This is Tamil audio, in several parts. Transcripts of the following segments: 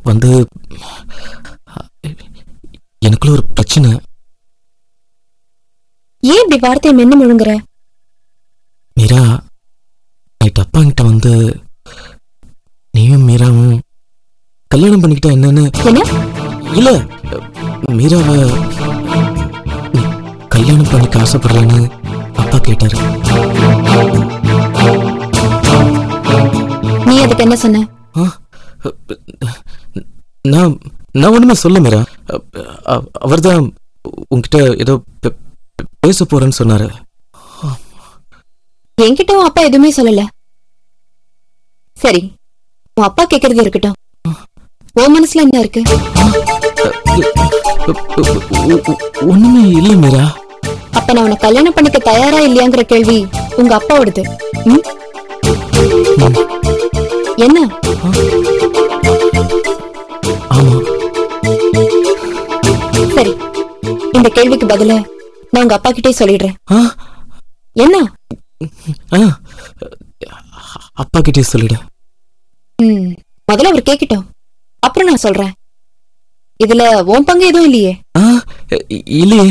வந்து எனக்குள்ள ஒரு பிரச்சனை. ஏன் இப்படி வார்த்தையை மென்னு முழுங்குற? மீரா, நைட் அப்பா கிட்ட வந்து நீயும் மீராவும் கல்யாணம் பண்ணிக்கிட்டா என்னன்னு. இல்ல, மீராவை கல்யாணம் பண்ணிக்க ஆசைப்படுறேன்னு அப்பா கேட்டாரு. நீ அதுக்கு என்ன சொன்ன? நான் ஒண்ணுமே சொல்ல மீரா. அவர்தான் உன்கிட்ட ஏதோ பேச போறேன்னு சொன்னாரு. என்கிட்ட அப்பா எதுவுமே சொல்லல. சரி, உன் அப்பா கேக்குறது இருக்கட்டும். உன் மனசுல என்ன இருக்கு? ஒண்ணுமே இல்ல மீரா. அப்ப நான் உன்னை கல்யாணம் பண்ணிக்க தயாரா இல்லையாங்கிற கேள்வி உங்க அப்பாவோடது. என்ன? ஆமா. சரி, இந்த கேள்விக்கு பதில நான் உங்க அப்பா கிட்டே சொல்லிடுறேன். என்ன? அப்பா கிட்டே சொல்லிடு. முதல்ல அவர் கேட்கட்டும், அப்புறம் நான் சொல்றேன். இதுல உன் பங்கு எதுவும் இல்லையே? இல்லையே.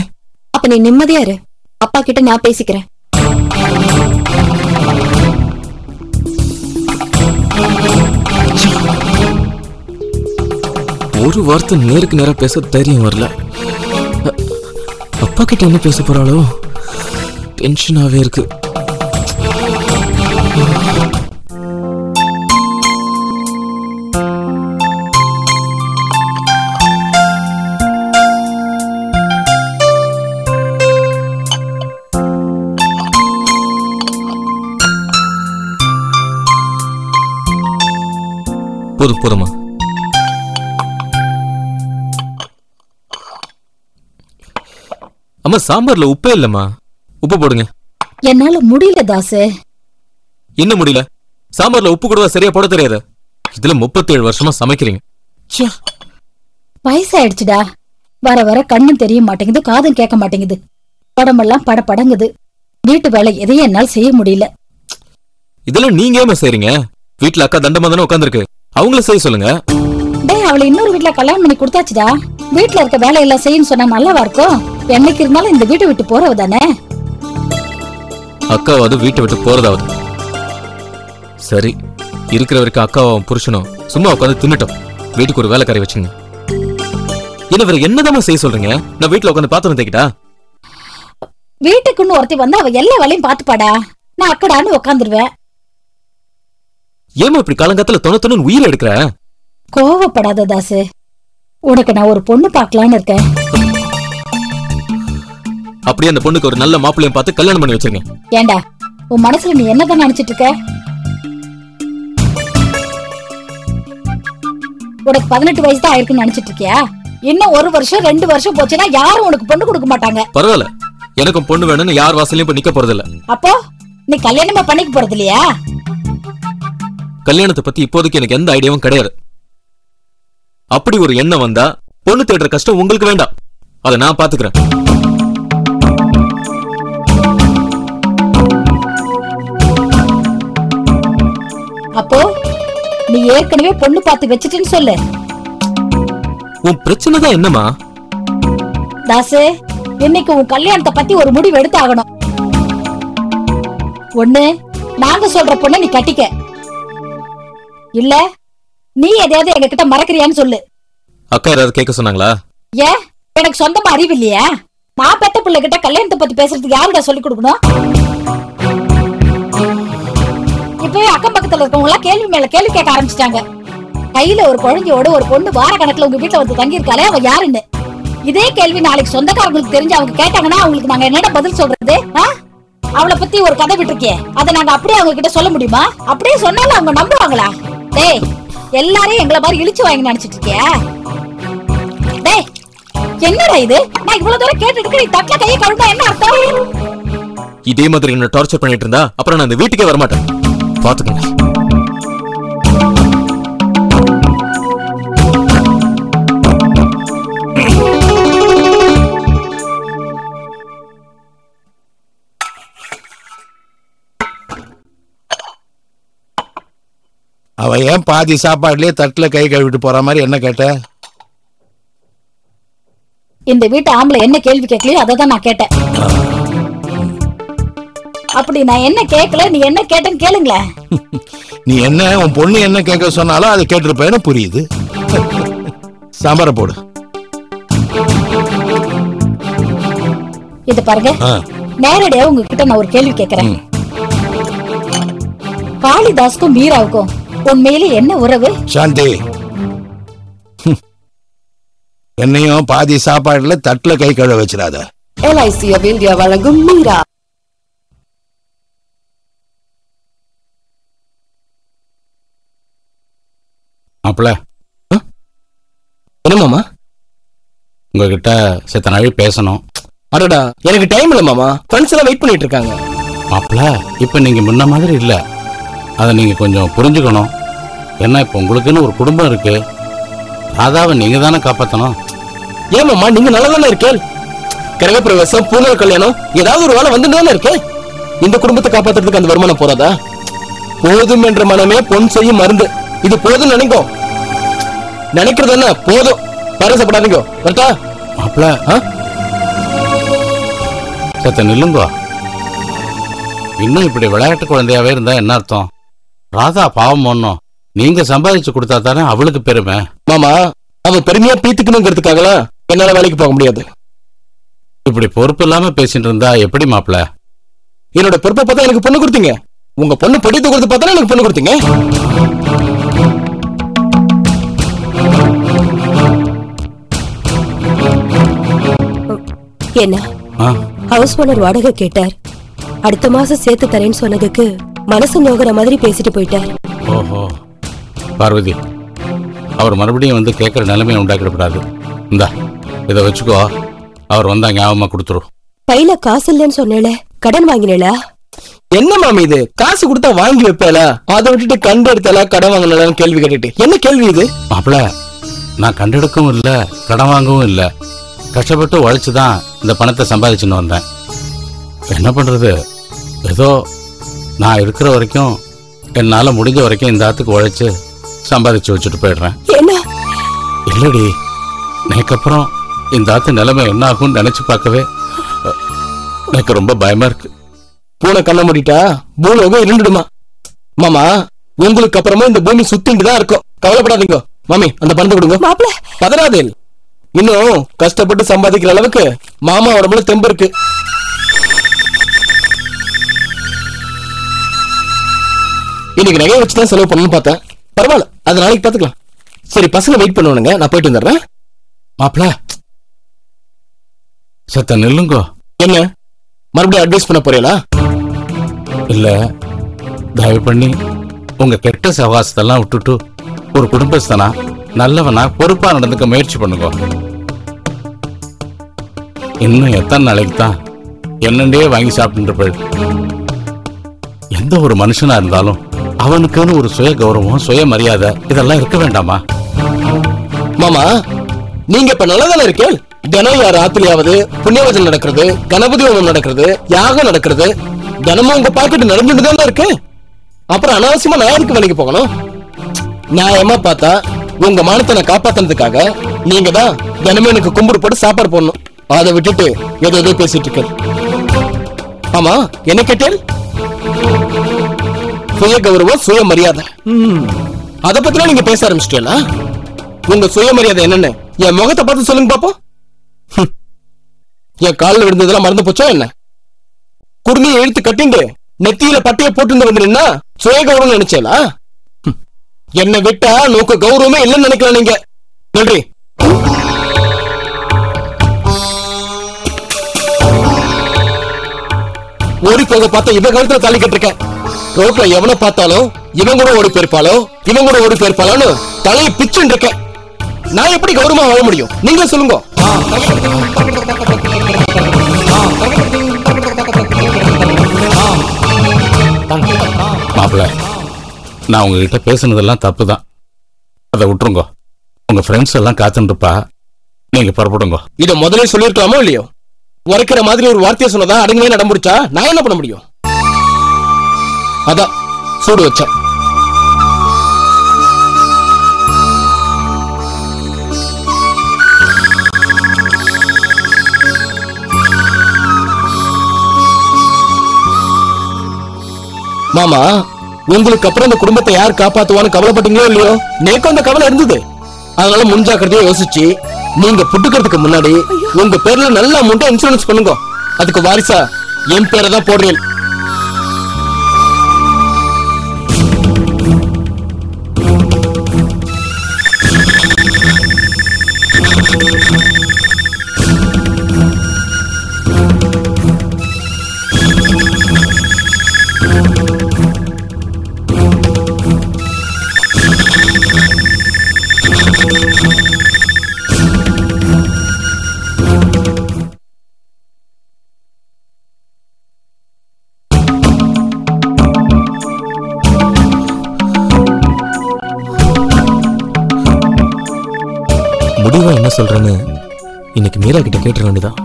அப்ப நீ நிம்மதியா இரு, அப்பா கிட்ட நான் பேசிக்கிறேன். ஒரு வார்த்தை நேருக்கு நேரா பேச தைரியம் வரல. அப்பா கிட்ட என்ன பேச போறாளோ? டென்ஷனாவே இருக்கு. போதுமா? அம்மா, சாம்பார்ல உப்பே இல்லம்மா. உப்பு போடுங்க. என்னால முடியல தாசு. என்ன முடியல? சாம்பார்ல உப்பு கூட சரியா போட தெரியாது. இதுல 37 வருஷமா சமைக்கிறீங்க. வயசாயிடுச்சுடா. வர வர கண்ணும் தெரிய மாட்டேங்குது, காதும் கேட்க மாட்டேங்குது. உடம்பெல்லாம் படங்குது. வீட்டு வேலை எதையும் என்னால் செய்ய முடியல. இதெல்லாம் நீங்க ஏமா செய்றீங்க? வீட்டுல அக்கா தண்டமா தானே உட்காந்துருக்கு, அவங்கள செய்ய சொல்லுங்க. டேய், அவளை இன்னொரு வீட்டுல கல்யாணம் பண்ணி கொடுத்தாச்சுடா. வீட்டுல இருக்க வேலையெல்லாம் செய்யன்னு சொன்னா நல்லாவா இருக்கும்? என்னைக்கு இருந்தாலும் இந்த வீட்டை விட்டு போறவ தானே. அக்காவாவது வீட்டை விட்டு போறதாவது சரி. இருக்கிற வரைக்கும் அக்காவும் புருஷனும் சும்மா உட்காந்து தின்னுட்டோம். வீட்டுக்கு ஒரு வேலைக்காரி வச்சுங்க. என்ன வேற என்னதான் செய்ய சொல்றீங்க? நான் வீட்டுல உட்காந்து பாத்திரம் தேக்கிட்டா? வீட்டுக்குன்னு ஒருத்தி வந்து அவ எல்லா வேலையும் பாத்துப்பாடா. நான் அக்கடான்னு உட்காந்துருவேன். ஏமா இப்படி காலங்காத்துல தொண உயிரை எடுக்கிற? கோவப்படாத தாசு. உனக்கு நான் ஒரு பொண்ணு பாக்கலான்னு இருக்கேன். அப்படியே அந்த பொண்ணுக்கு ஒரு நல்ல மாப்பிள்ளையும் பார்த்து கல்யாணம் பண்ணி வச்சிருங்க. ஏண்டா, உன் மனசுல நீ என்னதான் நினைச்சிட்டு இருக்க? உனக்கு 18 வயசு தான் ஆயிருக்குன்னு நினைச்சிட்டு இருக்கியா? இன்னும் 1 வருஷம் 2 வருஷம் போச்சுன்னா யாரும் உனக்கு பொண்ணு கொடுக்க மாட்டாங்க. பரவாயில்ல, எனக்கும் பொண்ணு வேணும்னு யார் வாசலையும் போய் நிக்க போறது இல்ல. அப்போ நீ கல்யாணமா பண்ணிக்க போறது இல்லையா? கல்யாணத்தை பத்தி இப்போதைக்கு எனக்கு எந்த ஐடியாவும் கிடையாது. அப்படி ஒரு எண்ணம் வந்தா பொண்ணு தேடுற கஷ்டம் உங்களுக்கு வேண்டாம், அதை நான் பாத்துக்கிறேன். அப்போ நீ ஏற்கனவே பொண்ணு பார்த்து வச்சிட்டேன்னு சொல்லு. உன் பிரச்சனை தான் என்னமா? தாசு, இன்னைக்கு உன் கல்யாணத்தை பத்தி ஒரு முடிவு எடுத்து ஆகணும். ஒண்ணு, நாங்க சொல்ற பொண்ணை நீ கட்டிக்க. இல்ல நீ எதையாவது எங்க கிட்ட மறக்கறியான்னு சொல்லு. அக்கா யாராவது கேட்க சொன்னாங்களா? ஏன், எனக்கு சொந்தமா அறிவு இல்லையா? நான் பெத்த பிள்ளை கிட்ட கல்யாணத்தை பத்தி பேசுறதுக்கு யாருடா சொல்லி கொடுக்கணும்? இப்பவே அக்கம் பக்கத்துல இருக்கவங்க எல்லாம் கேள்வி மேல கேள்வி கேட்க ஆரம்பிச்சிட்டாங்க. கையில ஒரு குழந்தையோட ஒரு பொண்ணு வார கணக்குல உங்க வீட்டுல வந்து தங்கி இருக்காளே, அவ யாருன்னு. இதே கேள்வி நாளைக்கு சொந்தக்காரங்களுக்கு தெரிஞ்சு அவங்க கேட்டாங்கன்னா அவங்களுக்கு நாங்க என்னடா பதில் சொல்றது? அவளை பத்தி ஒரு கதை விட்டுருக்கே, அதை நாங்க அப்படியே அவங்க கிட்ட சொல்ல முடியுமா? அப்படியே சொன்னாலும் அவங்க நம்புவாங்களா? டேய், எல்லாரையும் எங்களை மாதிரி இழிச்சு வாங்கி நினைச்சிட்டு இருக்கியா? டேய், என்னடா இது? நான் இவ்வளவு தூரம் கேட்டுட்டு நீ தட்டுல கையை கழுவினா என்ன அர்த்தம்? இதே மாதிரி என்ன டார்ச்சர் பண்ணிட்டு இருந்தா அப்புறம் நான் இந்த வீட்டுக்கே வரமாட்டேன். பாத்துக்கங்க. அவ ஏன் பாதி சாப்பாடுலயே தட்டுல கை கழுவிட்டு போற மாதிரி என்ன கேட்ட? இந்த வீட்டு ஆம்பளை என்ன கேள்வி கேட்கலையோ அதை தான் நான் கேட்டேன். அப்படி நான் என்ன கேட்கல, நீ என்ன கேட்டேன்னு கேளுங்களேன். நீ என்ன உன் பொண்ணு என்ன கேட்க சொன்னாலும் அதை கேட்டிருப்பேன்னு புரியுது. சாம்பார போடு. இது பாருங்க, நேரடியா உங்ககிட்ட நான் ஒரு கேள்வி கேட்கிறேன். காளிதாஸ்க்கும் மீராவுக்கும் உண்மையிலே என்ன உறவு? சாந்தி, என்னையும் பாதி சாப்பாடுல தட்டுல கை கழுவ வச்சிடாத. LIC of India வழங்கும் மீரா. மாப்பிள்ள, என்ன மாமா? உங்ககிட்ட செத்த நாளே பேசணும். அடடா, எனக்கு டைம் இல்ல மாமா. ஃப்ரெண்ட்ஸ் எல்லாம் வெயிட் பண்ணிட்டு இருக்காங்க. மாப்பிள்ள, இப்ப நீங்க முன்ன மாதிரி இல்ல, அதை நீங்க கொஞ்சம் புரிஞ்சுக்கணும். ஏன்னா இப்ப உங்களுக்குன்னு ஒரு குடும்பம் இருக்கு. ராதாவை நீங்க தானே காப்பாத்தணும். ஏன் மாமா, நீங்க நல்லா தானே இருக்கேன். கிரகப்பிரவேசம், பூனல் கல்யாணம், ஏதாவது ஒரு வேலை வந்து தானே இருக்கேன். இந்த குடும்பத்தை காப்பாத்துறதுக்கு அந்த வருமானம் போறாதா? போதும் என்ற மனமே பொன் செய்யும் மருந்து. இது போதும் நினைக்கும். நினைக்கிறது என்ன போதும். பரசப்படாதீங்க. வரட்டா? மாப்பிள்ள, செத்த நில்லுங்கோ. இன்னும் இப்படி விளையாட்டு குழந்தையாவே இருந்தா என்ன அர்த்தம்? ராதா பாவம் ஒண்ணும் நீங்க சம்பாதிச்சு கொடுத்தா தானே அவளுக்கு பெருமை. மாமா, அவ பெருமையா பீத்துக்கணுங்கிறதுக்காக என்னால வேலைக்கு போக முடியாது. இப்படி பொறுப்பு இல்லாம பேசிட்டு இருந்தா எப்படி மாப்பிள்ள? என்னோட பொறுப்பை பார்த்தா எனக்கு பொண்ணு கொடுத்தீங்க. உங்க பொண்ணு பொடி தூக்குறது பார்த்தா எனக்கு பொண்ணு கொடுத்தீங்க. என்ன ஹவுஸ் ஓனர் வாடகை கேட்டார். அடுத்த மாசம் சேர்த்து தரேன்னு சொன்னதுக்கு மனசு நோகிற மாதிரி பேசிட்டு போயிட்டார். ஓஹோ பார்வதி, அவர் மறுபடியும் வந்து கேட்கற நிலைமையை உண்டாக்கிடக்கூடாது. இந்தா இதை வச்சுக்கோ. அவர் வந்தா ஞாபகமா கொடுத்துரும். கையில காசு இல்லைன்னு சொன்னேல, கடன் வாங்கினேல? என்ன மாமி இது? காசு கொடுத்தா வாங்கி வைப்பேல, அதை விட்டுட்டு கண்டு எடுத்தால கடன் வாங்கினாலும் கேள்வி கேட்டுட்டு என்ன கேள்வி இது? மாப்பிள்ள, நான் கண்டெடுக்கவும் இல்லை, கடன் வாங்கவும் இல்லை. கஷ்டப்பட்டு உழைச்சுதான் இந்த பணத்தை சம்பாதிச்சுன்னு வந்தேன். என்ன பண்றது? ஏதோ நான் இருக்கிற வரைக்கும் என்னால முடிஞ்ச வரைக்கும் இந்த ஆத்துக்கு உழைச்சு சம்பாதிச்சு வச்சுட்டு போயிடுறேன். என்ன? இல்லடி, அதுக்கப்புறம் இந்த ஆத்து நிலைமை என்ன ஆகும்னு நினைச்சு பார்க்கவே எனக்கு ரொம்ப பயமா இருக்கு. பூனை கண்ண மூடிட்டா பூலோகம் இருண்டுடுமா? மாமா, உங்களுக்கு அப்புறமா இந்த பூமி சுத்திட்டு தான் இருக்கும். கவலைப்படாதீங்க. மாமி, அந்த பணத்தை கொடுங்க. மாப்பிள்ள, பதறாதே. இன்னும் கஷ்டப்பட்டு சம்பாதிக்கிற அளவுக்கு மாமா உடம்புல தெம்பு இருக்கு. இன்னைக்கு நகையை வச்சுதான் செலவு பண்ணணும்னு பார்த்தேன். பரவாயில்ல, அது நாளைக்கு பாத்துக்கலாம். சரி, பசங்க வெயிட் பண்ணுவானுங்க, நான் போயிட்டு வந்துடுறேன். மாப்பிள்ள, சத்த நில்லுங்கோ. என்ன மறுபடியும் அட்வைஸ் பண்ண போறீங்களா? இல்ல, தயவு பண்ணி உங்க கெட்ட சவாசத்தெல்லாம் விட்டுட்டு ஒரு குடும்பஸ்தனா நல்லவனா பொறுப்பா நடந்துக்க முயற்சி பண்ணுங்க. இன்னும் எத்தனை நாளைக்கு தான் என்னண்டே வாங்கி சாப்பிட்டு போயிடு? எந்த ஒரு மனுஷனா இருந்தாலும் அவனுக்குன்னு ஒரு சுய கௌரவம், சுய மரியாதை இதெல்லாம் இருக்க வேண்டாமா? மாமா, நீங்க இப்ப நல்லதானே இருக்கேன். தினம் யார் ஆத்திரியாவது புண்ணியவஜன் நடக்கிறது, கணபதி ஹோமம் நடக்கிறது, யாகம் நடக்கிறது, தினமும் உங்க பாக்கெட் நடந்துட்டு தான் இருக்கு. அப்புறம் அனாவசியமா நான் எதுக்கு வேலைக்கு போகணும்? நியாயமா பார்த்தா உங்க மானத்தை நான் காப்பாத்தினதுக்காக நீங்க தான் தினமும் எனக்கு கும்பிடு போட்டு சாப்பாடு போடணும். அதை விட்டுட்டு ஏதோ பேசிட்டு இருக்க. ஆமா, என்ன கேட்டேன்? சுய கௌரவம், சுய மரியாதை, அதை பத்திலாம் நீங்க பேச ஆரம்பிச்சிட்டீங்களா? உங்க சுயமரியாதை என்னன்னு என் முகத்தை பார்த்து சொல்லுங்க பாப்போம். என் காலில் விழுந்ததெல்லாம் மறந்து போச்சா என்ன? குடுமையை இழுத்து கட்டிண்டு நெத்தியில பட்டைய போட்டு வந்துருன்னா சுய கௌரவம் நினைச்சேலா? என்னை விட்டா நோக்கு கௌரவமே இல்லைன்னு நினைக்கலாம் நீங்க. நன்றி. ஓடி போக பார்த்தா இவன் கழுத்துல தாலி கட்டிருக்கேன். ரோட்ல எவனை பார்த்தாலும் இவன் கூட ஓடி போயிருப்பாளோ, இவன் கூட ஓடி போயிருப்பாளோன்னு தலையை பிச்சுன்னு இருக்கேன். நான் எப்படி கௌரவமா வாழ முடியும்? நீங்க சொல்லுங்க. மாப்பிள்ள, நான் உங்ககிட்ட பேசுனதெல்லாம் தப்புதான். அதை விட்டுருங்க. உங்க ஃப்ரெண்ட்ஸ் எல்லாம் காத்துட்டு இருப்பா, நீங்க புறப்படுங்க. இத முதல்ல சொல்லிருக்கலாமோ இல்லையோ? உரைக்கிற மாதிரி ஒரு வார்த்தையை சொன்னதா அடங்கவே நடமுடிச்சா நான் என்ன பண்ண முடியும்? அதான் சூடு வச்சேன். மாமா, உங்களுக்கு அப்புறம் இந்த குடும்பத்தை யார் காப்பாத்துவான்னு கவலைப்பட்டீங்களோ இல்லையோ, நேக்கும் அந்த கவலை இருந்தது. அதனால முன்ஜாக்கிரதையா யோசிச்சு நீங்க புட்டுக்கிறதுக்கு முன்னாடி உங்க பேர்ல நல்ல அமௌண்ட் இன்சூரன்ஸ் பண்ணுங்க. அதுக்கு வாரிசா என் பேரை தான் போடுறேன். முடிவா என்ன சொல்றேன்னு இன்னைக்கு மீரா கிட்ட கேட்டுற வேண்டியதான்.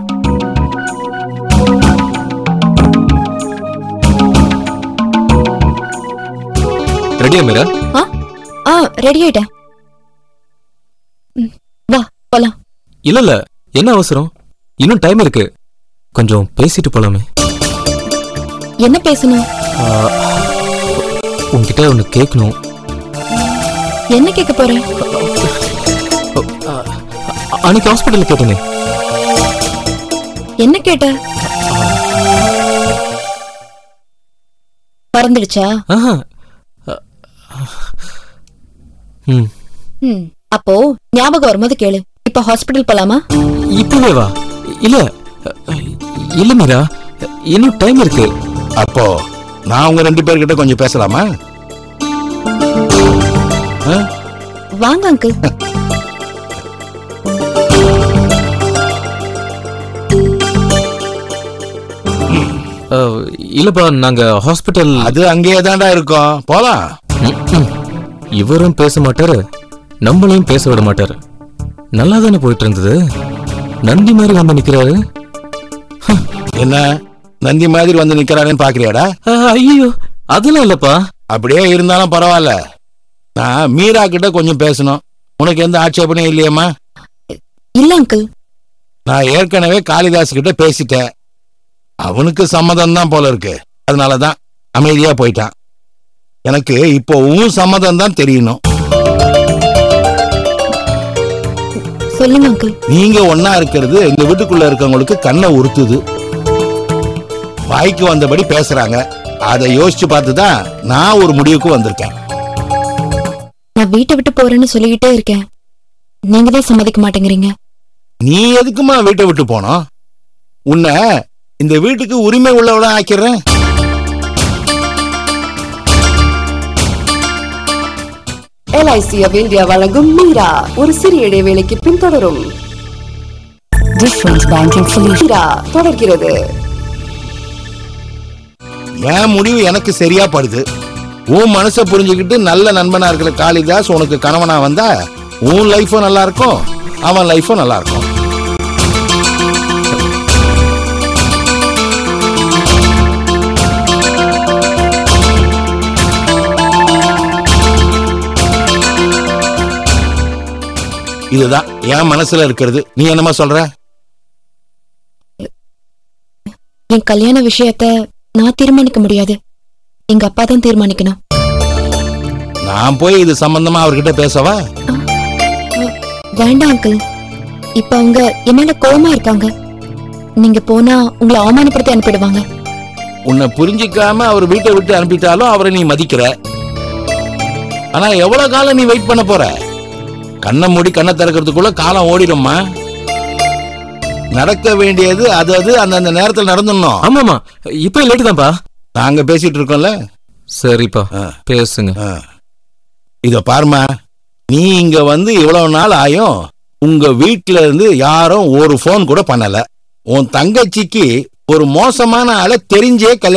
ரெடியா மீரா? ரெடி ஆயிட்டேன். வா போலாம். இல்ல இல்ல, என்ன அவசரம்? இன்னும் டைம் இருக்கு, கொஞ்சம் பேசிட்டு போலாமே. என்ன பேசணும்? உன்கிட்ட ஒண்ணு கேட்கணும். என்ன கேட்க போற? அன்னைக்கு ஹாஸ்பிட்டல் கேட்டேனே. என்ன கேட்ட? மறந்துடுச்சா? அப்போ ஞாபகம் வரும்போது கேளு. இப்ப ஹாஸ்பிட்டல் போலாமா? இப்பவே வா. இல்ல இல்ல மீரா, இன்னும் டைம் இருக்கு. அப்போ நான் உங்க 2 பேர்கிட்ட கொஞ்சம் பேசலாமா? வாங்க அங்கிள். இல்லப்பா, நாங்க ஹாஸ்பிட்டல். அது அங்கேயே தான்டா இருக்கோம், போலாம். இவரும் பேச மாட்டாரு, நம்மளையும் பேச விட மாட்டாரு. நல்லா தானே போயிட்டு இருந்தது. நந்தி மாதிரி வந்து நிக்கிறாரு. என்ன நந்தி மாதிரி வந்து நிக்கிறாருன்னு பாக்குறியாடா? ஐயோ, அதெல்லாம் இல்லப்பா. அப்படியே இருந்தாலும் பரவாயில்ல. நான் மீரா கிட்ட கொஞ்சம் பேசணும். உனக்கு எந்த ஆட்சேபனையும் இல்லையம்மா? இல்ல அங்கிள். நான் ஏற்கனவே காளிதாஸ் கிட்ட பேசிட்டேன். அவனுக்கு சம்மதம் தான் போல இருக்கு. அதனாலதான் அமைதியா போயிட்டான். எனக்கு இப்போ உன் சம்மதம் தான் தெரியணும். சொல்லுங்க அங்கிள். நீங்க ஒன்னா இருக்கிறது எங்க வீட்டுக்குள்ள இருக்கவங்களுக்கு கண்ணை உறுத்துது. வாய்க்கு வந்தபடி பேசுறாங்க. அதை யோசிச்சு பார்த்துதான் நான் ஒரு முடிவுக்கு வந்திருக்கேன். நான் வீட்டை விட்டு போறேன்னு சொல்லிக்கிட்டே இருக்கேன். நீங்க தான் சம்மதிக்க மாட்டேங்கிறீங்க. நீ எதுக்குமா வீட்டை விட்டு போனோம்? உன்னை இந்த வீட்டுக்கு உரிமை உள்ளவளா ஆக்கிறேன். LIC of India வழங்கும் மீரா ஒரு சிறிய இடைவேளைக்கு பின் தொடரும். டிஃபரன்ஸ் பேங்கிங் சொல்யூஷன் தொடர்கிறது. என் முடிவு எனக்கு சரியா படுது. உன் மனசை புரிஞ்சுக்கிட்டு நல்ல நண்பனா இருக்கிற காளிதாஸ் உனக்கு கணவனா வந்தா உன் லைஃபும் நல்லா இருக்கும், அவன் லைஃபும் நல்லா இருக்கும். இதுதான் என் மனசுல இருக்கிறது. நீ என்னமா சொல்ற? என் கல்யாண விஷயத்த நான் தீர்மானிக்க முடியாது. எங்க அப்பா தான் தீர்மானிக்கணும். நான் போய் இது சம்பந்தமா அவர்கிட்ட பேசவா? வேண்டாம் அங்கிள். இப்ப அவங்க என் மேல கோவமா இருக்காங்க. நீங்க போனா உங்களை அவமானப்படுத்தி அனுப்பிடுவாங்க. உன்னை புரிஞ்சிக்காம அவர் வீட்டை விட்டு அனுப்பிட்டாலும் அவரை நீ மதிக்கிற. ஆனா எவ்வளவு காலம் நீ வெயிட் பண்ண போற? கண்ணை மூடி கண்ணை திறக்கிறதுக்குள்ள காலம் ஓடிடும்மா. நடக்க வேண்டியது அது அந்தந்த நேரத்தில் நடந்துடணும். ஆமாமா, இப்ப லேட்டு தான்ப்பா. நாங்க பேசிட்டு இருக்கோம்ல. சரிப்பா, பேசுங்க. இத பாருமா, நீ இங்க வந்து இவ்வளவு நாள் ஆயும் உங்க வீட்டுல இருந்து யாரும் ஒரு போன் கூட பண்ணல. உன் தங்கச்சிக்கு ஒரு மோசமான ஆளை தெரிஞ்சே கல்யாணம்